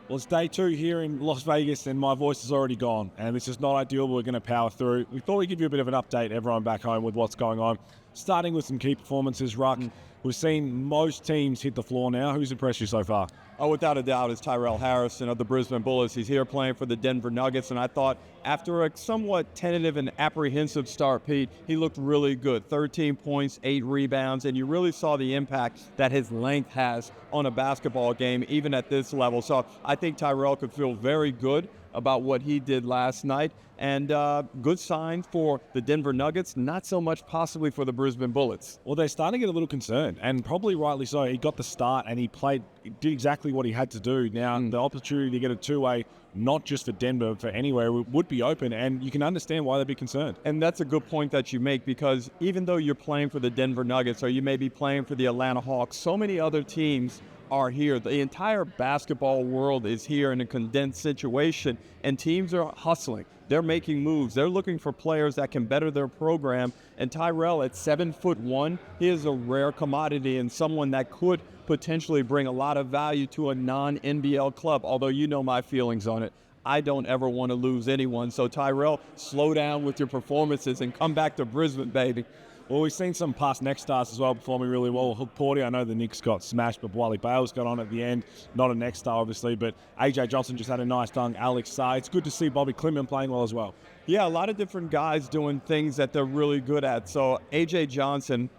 Well, it's day 2 here in Las Vegas, and my voice is already gone. And this is not ideal, but we're going to power through. We thought we'd give you a bit of an update, everyone back home, with what's going on. Starting with some key performances, Ruck. We've seen most teams hit the floor now. Who's impressed you so far? Oh, without a doubt, it's Tyrell Harrison of the Brisbane Bullets. He's here playing for the Denver Nuggets, and I thought after a somewhat tentative and apprehensive start, Pete, he looked really good. 13 points, 8 rebounds, and you really saw the impact that his length has on a basketball game, even at this level. So I think Tyrell could feel very good about what he did last night, and good sign for the Denver Nuggets, not so much possibly for the Brisbane Bullets. Well, they're starting to get a little concerned, and probably rightly so. He got the start, and he did exactly what he had to do. Now, the opportunity to get a two-way, not just for Denver, for anywhere, would be open, and you can understand why they'd be concerned. And that's a good point that you make, because even though you're playing for the Denver Nuggets or you may be playing for the Atlanta Hawks, so many other teams are here. The entire basketball world is here in a condensed situation, and teams are hustling. They're making moves. They're looking for players that can better their program. And Tyrell, at 7'1", he is a rare commodity and someone that could potentially bring a lot of value to a non-NBL club, although you know my feelings on it. I don't ever want to lose anyone. So Tyrell, slow down with your performances and come back to Brisbane, baby. Well, we've seen some past next stars as well performing really well. Hook Porty, I know the Knicks got smashed, but Wally Bales got on at the end. Not a next star, obviously, but AJ Johnson just had a nice dunk. Alex Sarr. It's good to see Bobby Clinton playing well as well. Yeah, a lot of different guys doing things that they're really good at. So AJ Johnson,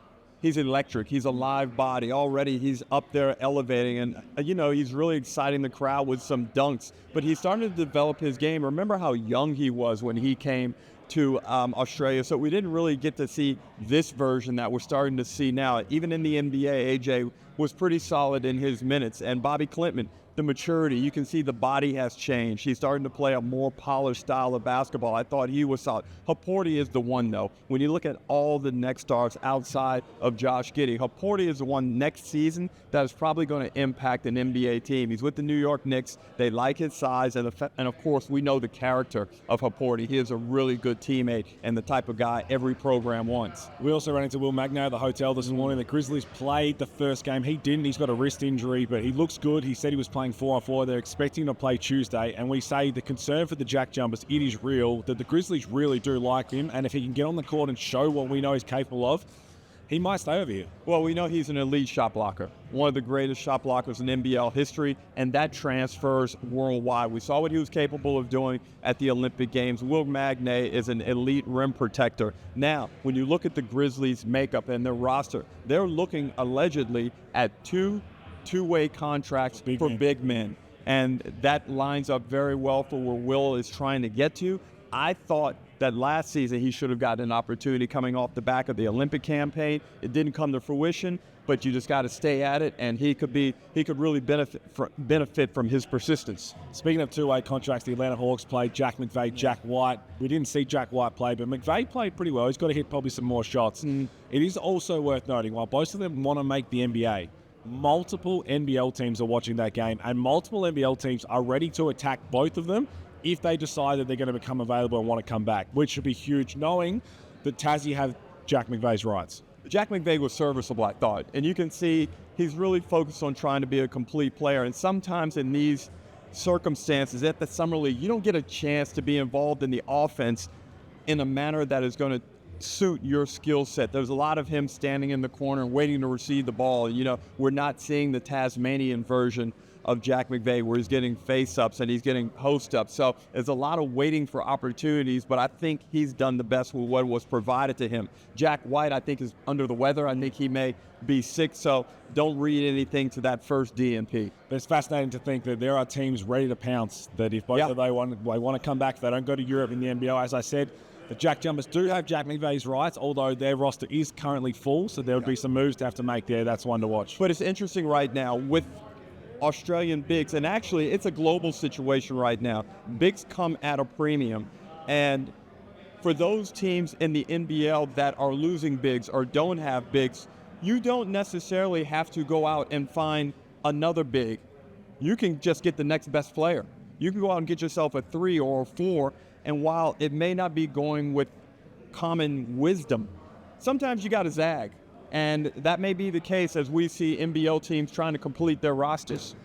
he's electric. He's a live body. Already he's up there elevating, and he's really exciting the crowd with some dunks. But he's starting to develop his game. Remember how young he was when he came to Australia, so we didn't really get to see this version that we're starting to see now. Even in the NBA, AJ was pretty solid in his minutes. And Bobby Clinton, the maturity, you can see the body has changed. He's starting to play a more polished style of basketball. I thought he was solid. Haporti is the one, though. When you look at all the next stars outside of Josh Giddey, Haporti is the one next season that is probably going to impact an NBA team. He's with the New York Knicks. They like his size, and of course, we know the character of Haporti. He is a really good teammate and the type of guy every program wants. We also ran into Will Magnay at the hotel this morning. The Grizzlies played the first game. He didn't. He's got a wrist injury, but he looks good. He said he was playing 4-on-4. They're expecting to play Tuesday, and we say the concern for the Jack Jumpers, it is real, that the Grizzlies really do like him, and if he can get on the court and show what we know he's capable of, he might stay over here. Well, we know he's an elite shot blocker, one of the greatest shot blockers in NBL history, and that transfers worldwide. We saw what he was capable of doing at the Olympic Games. Will Magnay is an elite rim protector. Now, when you look at the Grizzlies' makeup and their roster, they're looking allegedly at two-way contracts for big men, and that lines up very well for where Will is trying to get to. I thought that last season he should have gotten an opportunity coming off the back of the Olympic campaign. It didn't come to fruition, but you just got to stay at it, and he could really benefit from his persistence. Speaking of two-way contracts, the Atlanta Hawks played Jack McVay, Jack White. We didn't see Jack White play, but McVay played pretty well. He's got to hit probably some more shots. It is also worth noting, while both of them want to make the NBA, multiple NBL teams are watching that game, and multiple NBL teams are ready to attack both of them if they decide that they're going to become available and want to come back, which should be huge, knowing that Tassie have Jack McVay's rights. Jack McVay was serviceable, I thought, and you can see he's really focused on trying to be a complete player, and sometimes in these circumstances at the Summer League, you don't get a chance to be involved in the offense in a manner that is going to suit your skill set. There's a lot of him standing in the corner and waiting to receive the ball. We're not seeing the Tasmanian version of Jack McVay where he's getting face-ups and he's getting post-ups. So there's a lot of waiting for opportunities, but I think he's done the best with what was provided to him. Jack White, I think, is under the weather. I think he may be sick, so don't read anything to that first DNP. But it's fascinating to think that there are teams ready to pounce, that if both of they want to come back, if they don't go to Europe in the NBL, as I said, the Jack Jumpers do have Jack McVay's rights, although their roster is currently full, so there would be some moves to have to make there. That's one to watch. But it's interesting right now with Australian bigs, and actually it's a global situation right now. Bigs come at a premium, and for those teams in the NBL that are losing bigs or don't have bigs, you don't necessarily have to go out and find another big. You can just get the next best player. You can go out and get yourself a 3 or a 4, and while it may not be going with common wisdom, sometimes you got to zag. And that may be the case as we see NBL teams trying to complete their rosters.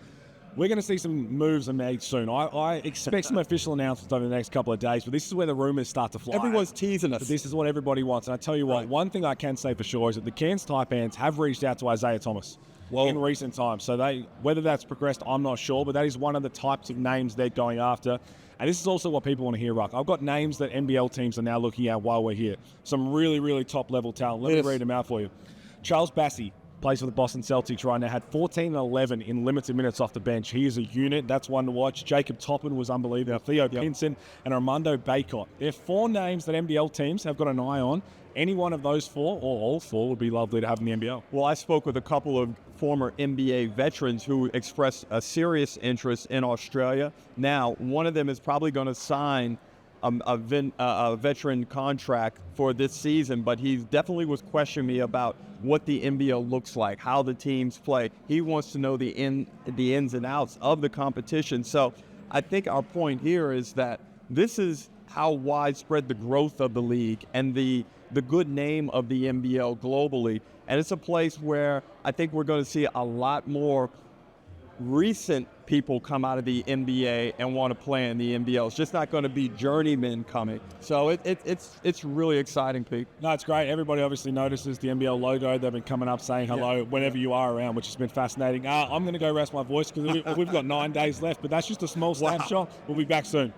We're going to see some moves made soon. I expect some official announcements over the next couple of days, but this is where the rumors start to fly. Everyone's teasing us. But this is what everybody wants. And I tell you what, one thing I can say for sure is that the Cairns Taipans have reached out to Isaiah Thomas in recent times. So whether that's progressed, I'm not sure, but that is one of the types of names they're going after. And this is also what people want to hear, Ruck. I've got names that NBL teams are now looking at while we're here. Some really, really top-level talent. Let me read them out for you. Charles Bassey plays for the Boston Celtics right now, had 14 and 11 in limited minutes off the bench. He is a unit. That's one to watch. Jacob Toppin was unbelievable. Theo Pinson and Armando Baycott. They're 4 names that NBL teams have got an eye on. Any one of those 4, or all 4, would be lovely to have in the NBL. Well, I spoke with a couple of former NBA veterans who expressed a serious interest in Australia. Now, one of them is probably going to sign a veteran contract for this season, but he definitely was questioning me about what the NBL looks like, how the teams play. He wants to know the ins and outs of the competition. So I think our point here is that this is how widespread the growth of the league and the good name of the NBL globally. And it's a place where I think we're going to see a lot more recent people come out of the NBA and want to play in the NBL. It's just not going to be journeymen coming. So it's really exciting, Pete. No, it's great. Everybody obviously notices the NBL logo. They've been coming up saying hello whenever you are around, which has been fascinating. I'm going to go rest my voice because we've got 9 days left, but that's just a small snapshot. We'll be back soon.